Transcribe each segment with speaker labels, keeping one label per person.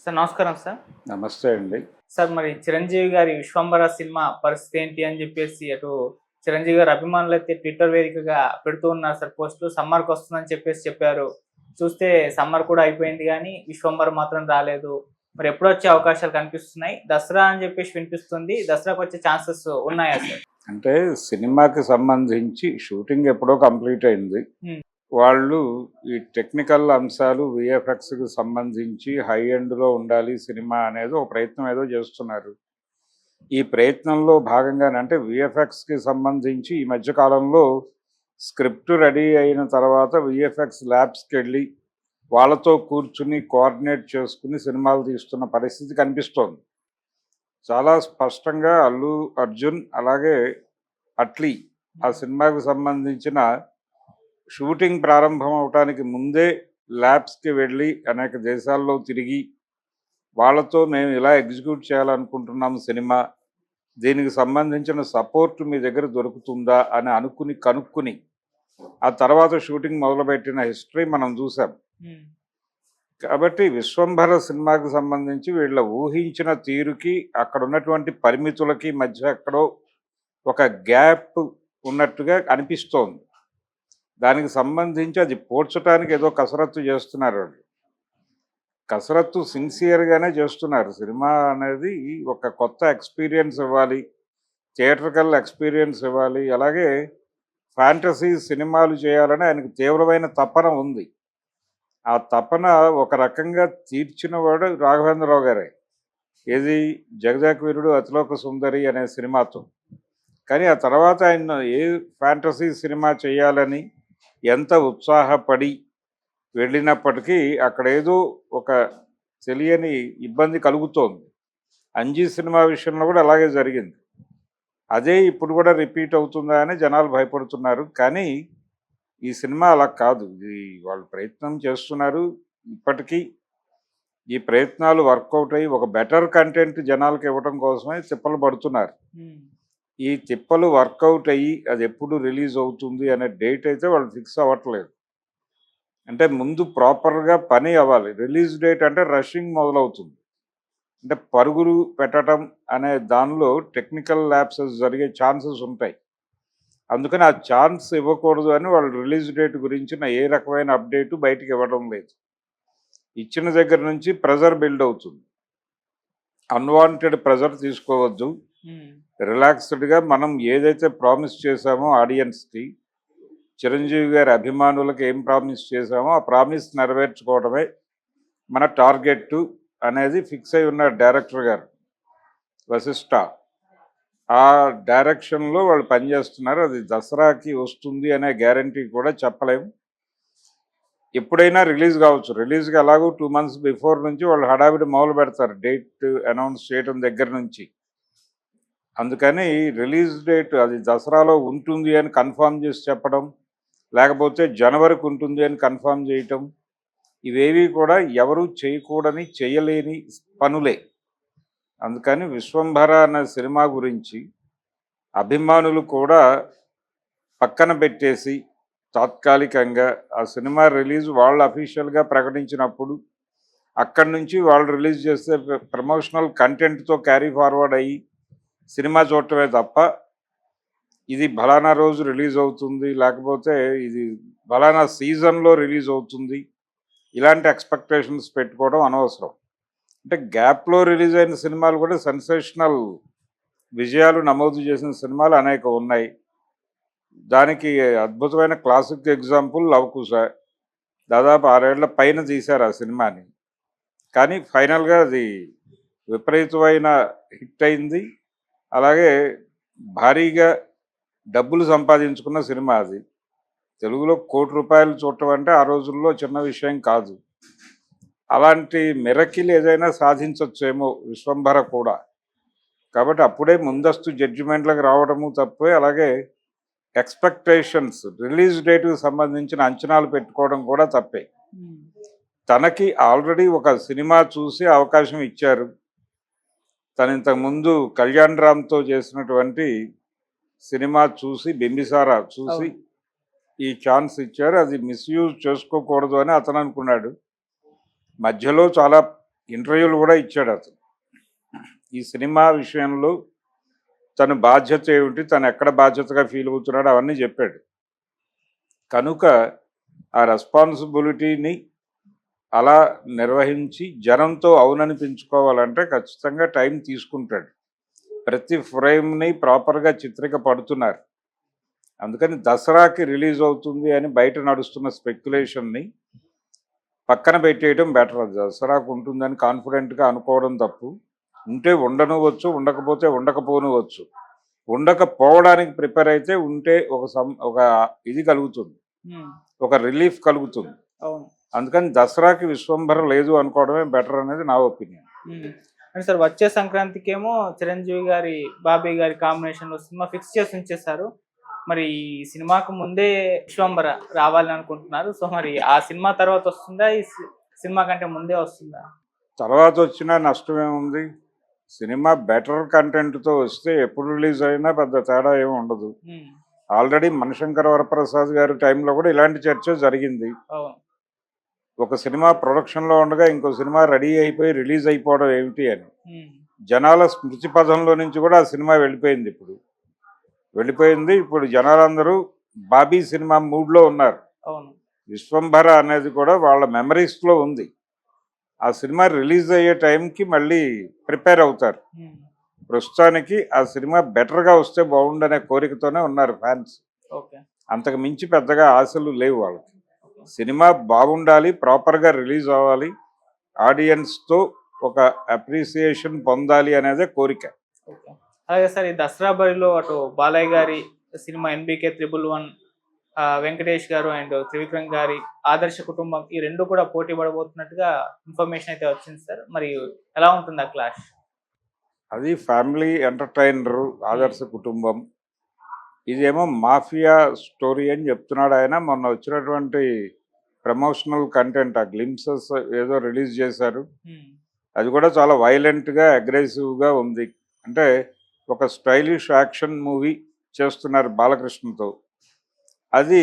Speaker 1: Sir నమస్కారం sir.
Speaker 2: నమస్తే అండి.
Speaker 1: సార్ మరి 'చిరంజీవి' గారి 'విశ్వంబర' సినిమా పరిస్థితి ఏంటి అని చెప్పేసి అటు చిరంజీవి గారి అభిమానులైతే ట్విట్టర్ వేదికగా పెడుతూ ఉన్నారు సార్ పోస్టులు. సమ్మర్‌కొస్తుందని చెప్పేసి చెప్పారు. చూస్తే సమ్మర్ కూడా అయిపోయింది గానీ 'విశ్వంబర' మాత్రం రాలేదు. మరి ఎప్పుడొచ్చే అవకాశాలు కనిపిస్తున్నాయి? దసరా అని చెప్పేసి వినిపిస్తుంది. దసరాకొచ్చే ఛాన్సెస్ ఉన్నాయా సార్?
Speaker 2: అంటే సినిమాకి సంబంధించి షూటింగ్ ఎప్పుడో కంప్లీట్ అయింది.
Speaker 1: హ్మ్.
Speaker 2: వాళ్ళు ఈ టెక్నికల్ అంశాలు వీఎఫ్ఎక్స్‌కి సంబంధించి హై ఎండ్‌లో ఉండాలి సినిమా అనేది ఒక ప్రయత్నం ఏదో చేస్తున్నారు. ఈ ప్రయత్నంలో భాగంగానే అంటే వీఎఫ్ఎక్స్‌కి సంబంధించి ఈ మధ్య కాలంలో స్క్రిప్ట్ రెడీ అయిన తర్వాత వీఎఫ్ఎక్స్ ల్యాబ్స్‌కెళ్ళి వాళ్ళతో కూర్చుని కోఆర్డినేట్ చేసుకుని సినిమాలు తీస్తున్న పరిస్థితి కనిపిస్తోంది. చాలా స్పష్టంగా అల్లు అర్జున్ అలాగే అట్లీ ఆ సినిమాకు సంబంధించిన షూటింగ్ ప్రారంభం అవటానికి ముందే ల్యాబ్స్కి వెళ్ళి అనేక దేశాల్లో తిరిగి వాళ్ళతో మేము ఇలా ఎగ్జిక్యూట్ చేయాలనుకుంటున్నాం సినిమా, దీనికి సంబంధించిన సపోర్ట్ మీ దగ్గర దొరుకుతుందా అని కనుక్కుని ఆ తర్వాత షూటింగ్ మొదలుపెట్టిన హిస్టరీ మనం చూసాం. కాబట్టి విశ్వంభర సినిమాకి సంబంధించి వీళ్ళ ఊహించిన తీరుకి అక్కడ ఉన్నటువంటి పరిమితులకి మధ్య ఎక్కడో ఒక గ్యాప్ ఉన్నట్టుగా అనిపిస్తోంది. దానికి సంబంధించి అది పోడ్చడానికి ఏదో కసరత్తు చేస్తున్నారు వాళ్ళు. కసరత్తు సిన్సియర్గానే చేస్తున్నారు. సినిమా అనేది ఒక కొత్త ఎక్స్పీరియన్స్ ఇవ్వాలి, థియేట్రికల్ ఎక్స్పీరియన్స్ ఇవ్వాలి, అలాగే ఫ్యాంటసీ సినిమాలు చేయాలని ఆయనకు తీవ్రమైన తపన ఉంది. ఆ తపన ఒక రకంగా తీర్చినవాడు రాఘవేంద్రరావు గారే. ఏది 'జగదేక వీరుడు అతిలోక సుందరి' అనే సినిమాతో. కానీ ఆ తర్వాత ఆయన ఏ ఫ్యాంటసీ సినిమా చేయాలని ఎంత ఉత్సాహపడి వెళ్ళినప్పటికీ అక్కడ ఏదో ఒక తెలియని ఇబ్బంది కలుగుతోంది. 'అంజీ' సినిమా విషయంలో కూడా అలాగే జరిగింది. అదే ఇప్పుడు కూడా రిపీట్ అవుతుందా అని జనాలు భయపడుతున్నారు. కానీ ఈ సినిమా అలా కాదు. ఇది వాళ్ళు ప్రయత్నం చేస్తున్నారు. ఇప్పటికీ ఈ ప్రయత్నాలు వర్కౌట్ అయ్యి ఒక బెటర్ కంటెంట్ జనాలకు ఇవ్వడం కోసమే తిప్పలు పడుతున్నారు. ఈ తిప్పలు వర్కౌట్ అయ్యి అది ఎప్పుడు రిలీజ్ అవుతుంది అనే డేట్ అయితే వాళ్ళు ఫిక్స్ అవ్వట్లేదు. అంటే ముందు ప్రాపర్గా పని అవ్వాలి. రిలీజ్ డేట్ అంటే రషింగ్ మొదలవుతుంది. అంటే పరుగులు పెట్టడం అనే దానిలో టెక్నికల్ ల్యాప్సెస్ జరిగే ఛాన్సెస్ ఉంటాయి. అందుకని ఆ ఛాన్స్ ఇవ్వకూడదు అని వాళ్ళు రిలీజ్ డేట్ గురించిన ఏ రకమైన అప్డేటు బయటికి ఇవ్వడం లేదు. ఇచ్చిన దగ్గర నుంచి ప్రెజర్ బిల్డ్ అవుతుంది. అన్వాంటెడ్ ప్రెజర్ తీసుకోవద్దు. రిలాక్స్డ్గా మనం ఏదైతే ప్రామిస్ చేశామో ఆడియన్స్కి, చిరంజీవి గారి అభిమానులకు ఏం ప్రామిస్ చేశామో ఆ ప్రామిస్ నెరవేర్చుకోవడమే మన టార్గెట్ అనేది ఫిక్స్ అయి ఉన్నారు డైరెక్టర్ గారు వశిష్ఠ. ఆ డైరెక్షన్లో వాళ్ళు పనిచేస్తున్నారు. అది దసరాకి వస్తుంది అనే గ్యారంటీ కూడా చెప్పలేము. ఎప్పుడైనా రిలీజ్ కావచ్చు. రిలీజ్కి ఎలాగో 2 months బిఫోర్ నుంచి వాళ్ళు హడావిడి మొదలు పెడతారు డేట్ అనౌన్స్ చేయడం దగ్గర నుంచి. అందుకని రిలీజ్ డేట్ అది దసరాలో ఉంటుంది అని కన్ఫర్మ్ చేసి చెప్పడం, లేకపోతే జనవరికి ఉంటుంది అని కన్ఫర్మ్ చేయటం, ఇవేవి కూడా ఎవరు చేయకూడని చేయలేని పనులే. అందుకని విశ్వంభర అనే సినిమా గురించి అభిమానులు కూడా పక్కన పెట్టేసి తాత్కాలికంగా ఆ సినిమా రిలీజ్ వాళ్ళు అఫీషియల్గా ప్రకటించినప్పుడు అక్కడి నుంచి వాళ్ళు రిలీజ్ చేస్తే ప్రమోషనల్ కంటెంట్తో క్యారీ ఫార్వర్డ్ అయ్యి సినిమా చూడటమే తప్ప ఇది ఫలానా రోజు రిలీజ్ అవుతుంది, లేకపోతే ఇది ఫలానా సీజన్లో రిలీజ్ అవుతుంది, ఇలాంటి ఎక్స్పెక్టేషన్స్ పెట్టుకోవడం అనవసరం. అంటే గ్యాప్లో రిలీజ్ అయిన సినిమాలు కూడా సెన్సేషనల్ విజయాలు నమోదు చేసిన సినిమాలు అనేక ఉన్నాయి. దానికి అద్భుతమైన క్లాసిక్ ఎగ్జాంపుల్ లవకుశ. దాదాపు 6 ఏళ్ల పైన తీశారు ఆ సినిమాని. కానీ ఫైనల్గా అది విపరీతమైన హిట్ అయింది. అలాగే భారీగా డబ్బులు సంపాదించుకున్న సినిమా అది. తెలుగులో ₹1,00,00,000 చూడటం అంటే ఆ రోజుల్లో చిన్న విషయం కాదు. అలాంటి మిరకిల్ ఏదైనా సాధించవచ్చేమో విశ్వంభర కూడా. కాబట్టి అప్పుడే ముందస్తు జడ్జిమెంట్లకు రావడము తప్పే, అలాగే ఎక్స్పెక్టేషన్స్ రిలీజ్ డేట్కి సంబంధించిన అంచనాలు పెట్టుకోవడం కూడా తప్పే. తనకి ఆల్రెడీ ఒక సినిమా చూసి అవకాశం ఇచ్చారు. తను ఇంతకుముందు కళ్యాణ్ రామ్తో చేసినటువంటి సినిమా చూసి, బింబిసారా చూసి ఈ ఛాన్స్ ఇచ్చారు. అది మిస్యూజ్ చేసుకోకూడదు అని అతను అనుకున్నాడు. మధ్యలో చాలా ఇంటర్వ్యూలు కూడా ఇచ్చాడు అతను. ఈ సినిమా విషయంలో తన బాధ్యత ఏమిటి, తను ఎక్కడ బాధ్యతగా ఫీల్ అవుతున్నాడు అవన్నీ చెప్పాడు. కనుక ఆ రెస్పాన్సిబిలిటీని అలా నిర్వహించి జనంతో అవుననిపించుకోవాలంటే ఖచ్చితంగా టైం తీసుకుంటాడు. ప్రతి ఫ్రేమ్ని ప్రాపర్గా చిత్రిక పడుతున్నారు. అందుకని దసరాకి రిలీజ్ అవుతుంది అని బయట నడుస్తున్న స్పెక్యులేషన్ని పక్కన పెట్టేయడం బెటర్. దసరాకు ఉంటుందని కాన్ఫిడెంట్గా అనుకోవడం తప్పు. ఉంటే ఉండనువచ్చు, ఉండకపోతే ఉండకపోనువచ్చు. ఉండకపోవడానికి ప్రిపేర్ అయితే ఉంటే ఒక ఇది కలుగుతుంది, ఒక రిలీఫ్ కలుగుతుంది. అందుకని దసరాకి విశ్వంభర లేదు అనుకోవడమే బెటర్ అనేది నా ఒపీనియన్.
Speaker 1: అంటే సార్ వచ్చే సంక్రాంతికి ఏమో చిరంజీవి గారి బాబీ గారి కాంబినేషన్ లో సినిమా ఫిక్స్ చేసి ఉంచేశారు. మరి ఈ సినిమాకు ముందే విశ్వంబర రావాలని అనుకుంటున్నారు. సో మరి ఆ సినిమా తర్వాత వస్తుందా, ఈ సినిమా కంటే ముందే వస్తుందా?
Speaker 2: తర్వాత వచ్చినా నష్టమేముంది? సినిమా బెటర్ కంటెంట్తో వస్తే ఎప్పుడు రిలీజ్ అయినా పెద్ద తేడా ఏమి ఉండదు. ఆల్రెడీ మణిశంకర వరప్రసాద్ గారి టైంలో కూడా ఇలాంటి చర్చ జరిగింది. ఒక సినిమా ప్రొడక్షన్లో ఉండగా ఇంకో సినిమా రెడీ అయిపోయి రిలీజ్ అయిపోవడం ఏమిటి అని జనాల స్మృతి పథంలో నుంచి కూడా ఆ సినిమా వెళ్ళిపోయింది. ఇప్పుడు జనాలందరూ బాబీ సినిమా మూడ్లో ఉన్నారు. విశ్వంభర అనేది కూడా వాళ్ళ మెమరీస్లో ఉంది. ఆ సినిమా రిలీజ్ అయ్యే టైంకి మళ్ళీ ప్రిపేర్ అవుతారు. ప్రస్తుతానికి ఆ సినిమా బెటర్గా వస్తే బాగుండనే కోరికతోనే ఉన్నారు ఫ్యాన్స్. అంతకు మించి పెద్దగా ఆశలు లేవు వాళ్ళకి. సినిమా బాగుండాలి, ప్రాపర్గా రిలీజ్ అవ్వాలి, ఆడియన్స్తో ఒక అప్రిసియేషన్ పొందాలి అనేదే కోరిక.
Speaker 1: అలాగే సార్ ఈ దసరా బరిలో అటు బాలయ్య గారి సినిమా NBK 111, వెంకటేష్ గారు అండ్ త్రివిక్రమ్ గారి ఆదర్శ కుటుంబం, ఈ రెండు కూడా పోటీ పడబోతున్నట్టుగా ఇన్ఫర్మేషన్ అయితే వచ్చింది సార్. మరి ఎలా ఉంటుంది ఆ క్లాష్?
Speaker 2: అది ఫ్యామిలీ ఎంటర్టైనర్ ఆదర్శ కుటుంబం, ఇదేమో మాఫియా స్టోరీ అని చెప్తున్నాడు ఆయన. మొన్న వచ్చినటువంటి ప్రమోషనల్ కంటెంట్ ఆ గ్లింప్సెస్ ఏదో రిలీజ్ చేశారు. అది కూడా చాలా వైలెంట్గా అగ్రెసివ్గా ఉంది. అంటే ఒక స్టైలిష్ యాక్షన్ మూవీ చేస్తున్నారు బాలకృష్ణతో. అది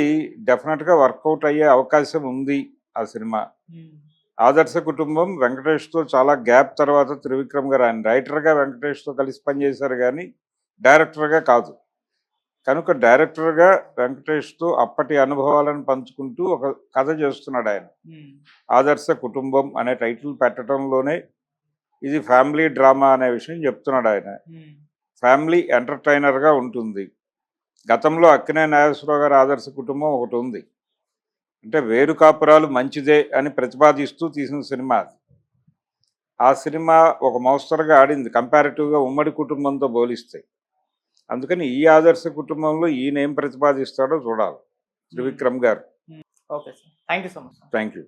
Speaker 2: డెఫినెట్గా వర్కౌట్ అయ్యే అవకాశం ఉంది ఆ సినిమా. ఆదర్శ కుటుంబం వెంకటేష్తో చాలా గ్యాప్ తర్వాత త్రివిక్రమ్ గారు, ఆయన రైటర్గా వెంకటేష్తో కలిసి పనిచేశారు కానీ డైరెక్టర్గా కాదు. కనుక డైరెక్టర్గా వెంకటేష్తో అప్పటి అనుభవాలను పంచుకుంటూ ఒక కథ చేస్తున్నాడు ఆయన. ఆదర్శ కుటుంబం అనే టైటిల్ పెట్టడంలోనే ఇది ఫ్యామిలీ డ్రామా అనే విషయం చెప్తున్నాడు ఆయన. ఫ్యామిలీ ఎంటర్టైనర్గా ఉంటుంది. గతంలో అక్కినేని నాగేశ్వరరావు గారి ఆదర్శ కుటుంబం ఒకటి ఉంది. అంటే వేరు కాపురాలు మంచిదే అని ప్రతిపాదిస్తూ తీసిన సినిమా. ఆ సినిమా ఒక మోస్తరుగా ఆడింది కంపారిటివ్గా ఉమ్మడి కుటుంబంతో పోలిస్తే. అందుకని ఈ ఆదర్శ కుటుంబంలో ఈయన ఏం ప్రతిపాదిస్తాడో చూడాలి త్రివిక్రమ్ గారు.
Speaker 1: Okay sir, thank you so much.
Speaker 2: Thank you.